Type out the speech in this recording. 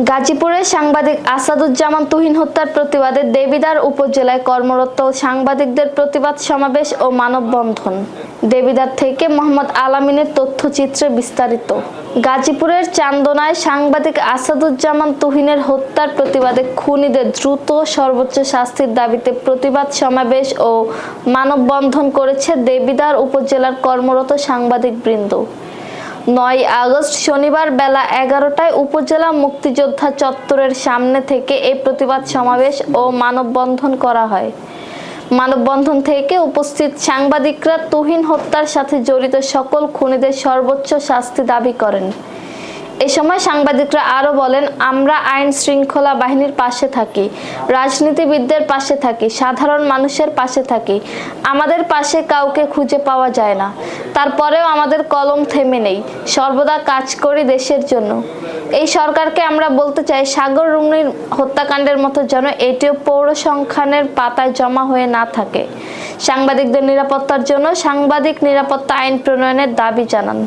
গাজীপুরের সাংবাদিক আসাদুজ্জামান তুহিন হত্যার প্রতিবাদে দেবিদ্বার উপজেলায় কর্মরত সাংবাদিকদের প্রতিবাদ সমাবেশ ও মানববন্ধন। দেবিদ্বার থেকে মোহাম্মদ আলামিনের তথ্যচিত্রে বিস্তারিত। গাজীপুরের চান্দনায় সাংবাদিক আসাদুজ্জামান তুহিনের হত্যার প্রতিবাদে খুনিদের দ্রুত সর্বোচ্চ শাস্তির দাবিতে প্রতিবাদ সমাবেশ ও মানববন্ধন করেছে দেবিদ্বার উপজেলার কর্মরত সাংবাদিকবৃন্দ। ৯ আগস্ট শনিবার বেলা ১১টায় উপজেলা মুক্তিযোদ্ধা চত্বরের সামনে থেকে এই প্রতিবাদ সমাবেশ ও মানববন্ধন করা হয়। মানববন্ধন থেকে উপস্থিত সাংবাদিকরা তুহিন হত্যার সাথে জড়িত সকল খুনিদের সর্বোচ্চ শাস্তি দাবি করেন। এ সময় সাংবাদিকরা আরো বলেন, আমরা আইন শৃঙ্খলা বাহিনীর পাশে থাকি, রাজনীতিবিদদের পাশে থাকি, সাধারণ মানুষের পাশে থাকি। আমাদের পাশে কাউকে খুঁজে পাওয়া যায় না, তারপরেও আমাদের কলম থেমে নেই, সর্বদা কাজ করি দেশের জন্য। এই সরকারকে আমরা বলতে চাই, সাগর রুনির হত্যাকাণ্ডের মতো যেন এটিও পৌরসংখ্যানের পাতায় জমা হয়ে না থাকে। সাংবাদিকদের নিরাপত্তার জন্য সাংবাদিক নিরাপত্তা আইন প্রণয়নের দাবি জানান।